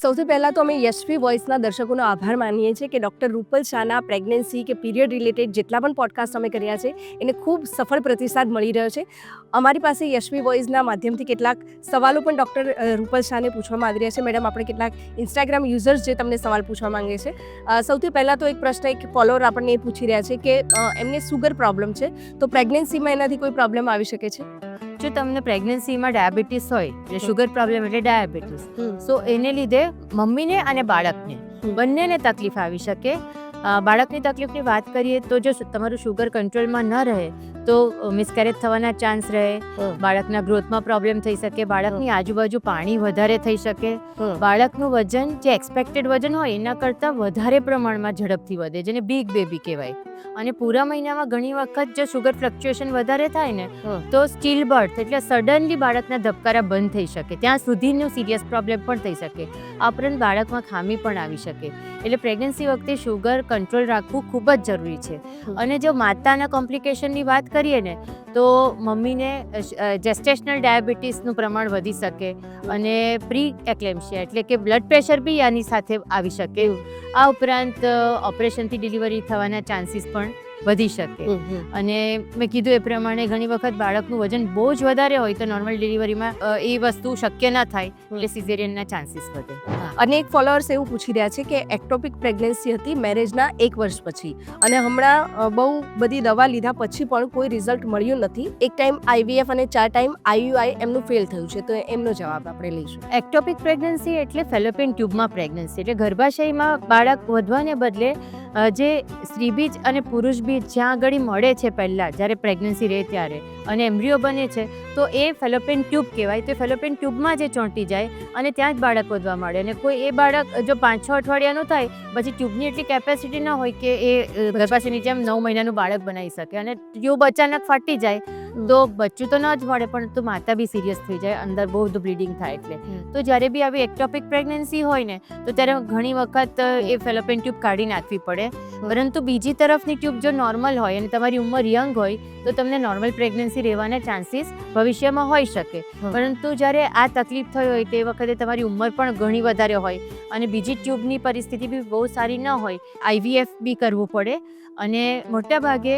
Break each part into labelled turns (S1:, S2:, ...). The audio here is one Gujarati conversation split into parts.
S1: સૌથી પહેલાં તો અમે યશવી વોઇસના દર્શકોનો આભાર માનીએ છીએ કે ડૉક્ટર રૂપલ શાહના પ્રેગ્નન્સી કે પીરિયડ રિલેટેડ જેટલા પણ પોડકાસ્ટ અમે કર્યા છે એને ખૂબ સફળ પ્રતિસાદ મળી રહ્યો છે. અમારી પાસે યશવી વોઇસના માધ્યમથી કેટલાક સવાલો પણ ડૉક્ટર રૂપલ શાહને પૂછવામાં આવી રહ્યા છે. મેડમ, આપણે કેટલાક ઇન્સ્ટાગ્રામ યુઝર્સ જે તમને સવાલ પૂછવા માંગે છે. સૌથી પહેલાં તો એક પ્રશ્ન એક ફોલોઅર આપણને એ પૂછી રહ્યા છે કે એમને સુગર પ્રોબ્લેમ છે, તો પ્રેગ્નન્સીમાં એનાથી કોઈ પ્રોબ્લેમ આવી શકે છે?
S2: જો તમને પ્રેગ્નન્સીમાં ડાયાબિટીસ હોય એટલે શુગર પ્રોબ્લેમ એટલે ડાયાબિટીસ, સો એને લીધે મમ્મીને અને બાળકને બંનેને તકલીફ આવી શકે. બાળકની તકલીફની વાત કરીએ તો જો તમારું શુગર કંટ્રોલમાં ન રહે તો મિસકેરેજ થવાના ચાન્સ રહે, બાળકના ગ્રોથમાં પ્રોબ્લેમ થઈ શકે, બાળકની આજુબાજુ પાણી વધારે થઈ શકે, બાળકનું વજન જે એક્સપેક્ટેડ વજન હોય એના કરતાં વધારે પ્રમાણમાં ઝડપથી વધે, જેને બિગ બેબી કહેવાય. અને પૂરા મહિનામાં ઘણી વખત જો શુગર ફ્લક્ચ્યુએશન વધારે થાય ને તો સ્ટીલ બર્થ એટલે સડનલી બાળકના ધબકારા બંધ થઈ શકે, ત્યાં સુધીનું સિરિયસ પ્રોબ્લેમ પણ થઈ શકે. આ ઉપરાંત બાળકમાં ખામી પણ આવી શકે. એટલે પ્રેગ્નન્સી વખતે શુગર કંટ્રોલ રાખવું ખૂબ જ જરૂરી છે. અને જો માતાના કોમ્પ્લિકેશનની વાત કરીએ ને તો મમ્મીને જેસ્ટેશનલ ડાયાબિટીસનું પ્રમાણ વધી શકે અને પ્રી એક્લેમ્શિયા એટલે કે બ્લડ પ્રેશર બી આની સાથે આવી શકે. આ ઉપરાંત ઓપરેશનથી ડિલિવરી થવાના ચાન્સીસ પણ વધી શકે. અને મેં કીધું એ પ્રમાણે ઘણી વખત બાળકનું વજન બહુ જ વધારે હોય તો નોર્મલ ડિલિવરીમાં એ વસ્તુ શક્ય ના થાય એટલે સિઝેરિયનના ચાન્સીસ વધે.
S1: અને એક ફોલોઅર્સ એવું પૂછી રહ્યા છે કે એક્ટોપિક પ્રેગ્નન્સી હતી મેરેજના 1 વર્ષ પછી અને હમણાં બહુ બધી દવા લીધા પછી પણ કોઈ રિઝલ્ટ મળ્યું નથી. એક ટાઈમ IVF અને 4 ટાઈમ IUI એમનું ફેલ થયું છે, તો એમનો જવાબ આપણે લઈશું.
S2: એક્ટોપિક પ્રેગ્નન્સી એટલે ફેલોપિયન ટ્યુબમાં પ્રેગ્નન્સી એટલે ગર્ભાશયમાં બાળક વધવાને બદલે જે સ્ત્રીબીજ અને પુરુષ બીજ જ્યાં આગળ મળે છે પહેલાં જ્યારે પ્રેગ્નન્સી રહે ત્યારે અને એમ્બ્રિયો બને છે તો એ ફેલોપિયન ટ્યુબ કહેવાય. તો ફેલોપિયન ટ્યુબમાં જે ચોંટી જાય અને ત્યાં જ બાળક વધવા માંડે. અને કોઈ એ બાળક જો 5-6 અઠવાડિયાનું થાય પછી ટ્યુબની એટલી કેપેસિટી ન હોય કે એ ગર્ભાશયની જેમ 9 મહિનાનું બાળક બનાવી શકે. અને ટ્યુબ અચાનક ફાટી જાય તો બચ્ચું તો ન જ મળે પણ તો માતા બી સિરિયસ થઈ જાય, અંદર બહુ બધું બ્લીડિંગ થાય. એટલે તો જ્યારે બી આવી એક્ટોપિક પ્રેગ્નન્સી હોય ને તો ત્યારે ઘણી વખત એ ફેલોપિયન ટ્યુબ કાઢી નાખવી પડે. પરંતુ બીજી તરફની ટ્યુબ જો નોર્મલ હોય અને તમારી ઉંમર યંગ હોય તો તમને નોર્મલ પ્રેગ્નન્સી રહેવાના ચાન્સીસ ભવિષ્યમાં હોઈ શકે. પરંતુ જ્યારે આ તકલીફ થઈ હોય તે વખતે તમારી ઉંમર પણ ઘણી વધારે હોય અને બીજી ટ્યુબની પરિસ્થિતિ બી બહુ સારી ન હોય, IVF બી કરવું પડે. અને મોટાભાગે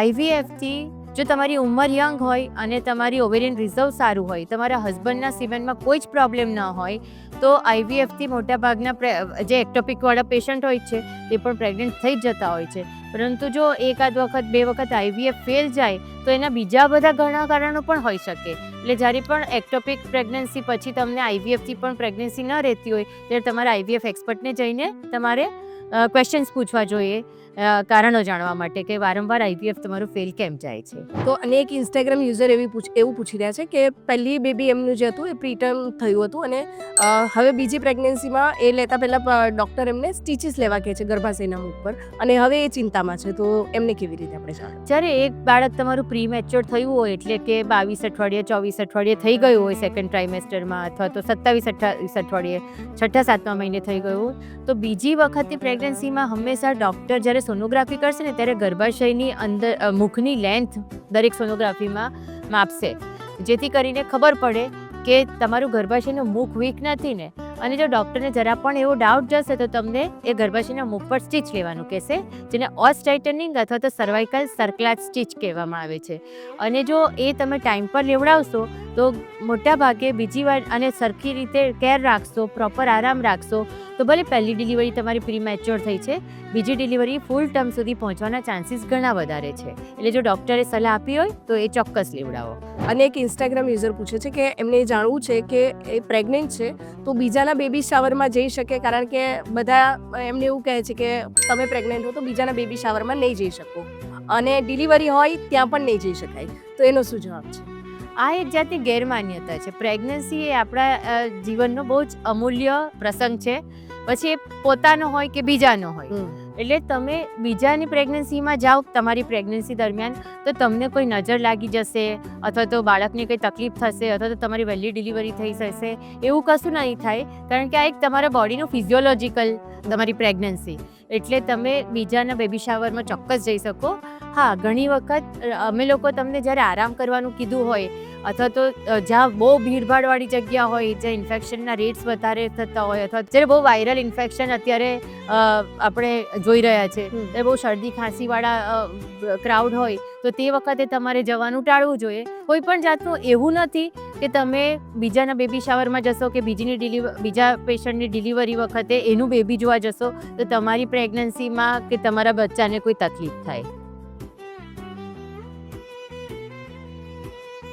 S2: IVFથી જો તમારી ઉંમર યંગ હોય અને તમારી ઓવેરિયન રિઝર્વ સારું હોય, તમારા હસબન્ડના સિમેન્ટમાં કોઈ જ પ્રોબ્લેમ ન હોય તો IVFથી મોટાભાગના જે એક્ટોપિકવાળા પેશન્ટ હોય છે એ પણ પ્રેગ્નન્ટ થઈ જ જતા હોય છે. પરંતુ જો એકાદ વખત 2 વખત IVF ફેલ જાય તો એના બીજા બધા ઘણા કારણો પણ હોઈ શકે. એટલે જ્યારે પણ એક્ટોપિક પ્રેગ્નન્સી પછી તમને IVFથી પણ પ્રેગ્નન્સી ન રહેતી હોય ત્યારે તમારા IVF એક્સપર્ટને જઈને તમારે ક્વેશ્ચન્સ પૂછવા જોઈએ કારણો જાણવા માટે કે વારંવાર IVF તમારું ફેલ કેમ જાય છે.
S1: તો અને એક ઇન્સ્ટાગ્રામ યુઝર એવું પૂછી રહ્યા છે કે પહેલી બેબી એમનું જે હતું એ પ્રીટર્મ થયું હતું અને હવે બીજી પ્રેગ્નન્સીમાં એ લેતા પહેલાં ડૉક્ટર એમને સ્ટીચીસ લેવા કહે છે ગર્ભાશયના મુખ પર અને હવે એ ચિંતામાં છે, તો એમને કેવી રીતે આપણે જાણવું?
S2: જ્યારે એક બાળક તમારું પ્રી મેચ્યોર થયું હોય એટલે કે 22 અઠવાડિયે 24 અઠવાડિયે થઈ ગયું હોય સેકન્ડ ટ્રાઇમેસ્ટરમાં અથવા તો 27-28 અઠવાડિયે 6-7મા મહિને થઈ ગયું તો બીજી વખતની પ્રેગ્નન્સીમાં હંમેશા ડૉક્ટર જ્યારે સોનોગ્રાફી કરશે ને ત્યારે ગર્ભાશયની અંદર મુખની લેન્થ દરેક સોનોગ્રાફીમાં માપશે, જેથી કરીને ખબર પડે કે તમારું ગર્ભાશયનું મુખ વીક નથી ને. અને જો ડૉક્ટરને જરા પણ એવો ડાઉટ જશે તો તમને એ ગર્ભાશયના મુખ પર સ્ટીચ લેવાનું કહેશે, જેને ઓસ ટાઇટનિંગ અથવા તો સર્વાઇકલ સર્કલાટ સ્ટીચ કહેવામાં આવે છે. અને જો એ તમે ટાઈમ પર લેવડાવશો તો મોટા ભાગે બીજી વાર અને સરખી રીતે કેર રાખશો, પ્રોપર આરામ રાખશો તો ભલે પહેલી ડિલિવરી તમારી પ્રી મેચ્યોર થઈ છે, બીજી ડિલિવરી ફૂલ ટર્મ સુધી પહોંચવાના ચાન્સીસ ઘણા વધારે છે. એટલે જો ડૉક્ટરે સલાહ આપી હોય તો એ ચોક્કસ લેવડાવો.
S1: અને એક ઇન્સ્ટાગ્રામ યુઝર પૂછે છે કે એમને જાણવું છે કે એ પ્રેગ્નન્ટ છે તો બીજાના બેબી શાવરમાં જઈ શકે, કારણ કે બધા એમને એવું કહે છે કે તમે પ્રેગ્નન્ટ હો તો બીજાના બેબી શાવરમાં નહીં જઈ શકો અને ડિલિવરી હોય ત્યાં પણ નહીં જઈ શકાય, તો એનો શું જવાબ છે?
S2: આ એક જાતની ગેરમાન્યતા છે. પ્રેગ્નન્સી એ આપણા જીવનનો બહુ જ અમૂલ્ય પ્રસંગ છે, પછી એ પોતાનો હોય કે બીજાનો હોય. એટલે તમે બીજાની પ્રેગ્નન્સીમાં જાઓ તમારી પ્રેગ્નન્સી દરમિયાન તો તમને કોઈ નજર લાગી જશે અથવા તો બાળકને કંઈ તકલીફ થશે અથવા તો તમારી વહેલી ડિલિવરી થઈ જશે એવું કશું નહીં થાય, કારણ કે આ એક તમારા બોડીનું ફિઝિયોલોજિકલ તમારી પ્રેગ્નન્સી. એટલે તમે બીજાના બેબી શાવરમાં ચોક્કસ જઈ શકો. હા, ઘણી વખત અમે લોકો તમને જ્યારે આરામ કરવાનું કીધું હોય અથવા તો જ્યાં બહુ ભીડભાડવાળી જગ્યા હોય, જ્યાં ઇન્ફેક્શનના રેટ્સ વધારે થતા હોય, અથવા જ્યારે બહુ વાયરલ ઇન્ફેક્શન અત્યારે આપણે જોઈ રહ્યા છે, ત્યારે બહુ શરદી ખાંસીવાળા ક્રાઉડ હોય, તો તે વખતે તમારે જવાનું ટાળવું જોઈએ. કોઈ પણ જાતનું એવું નથી કે તમે બીજાના બેબી શાવરમાં જશો કે બીજા પેશન્ટની ડિલિવરી વખતે એનું બેબી જોવા જશો તો તમારી પ્રેગ્નન્સીમાં કે તમારા બચ્ચાને કોઈ તકલીફ થાય.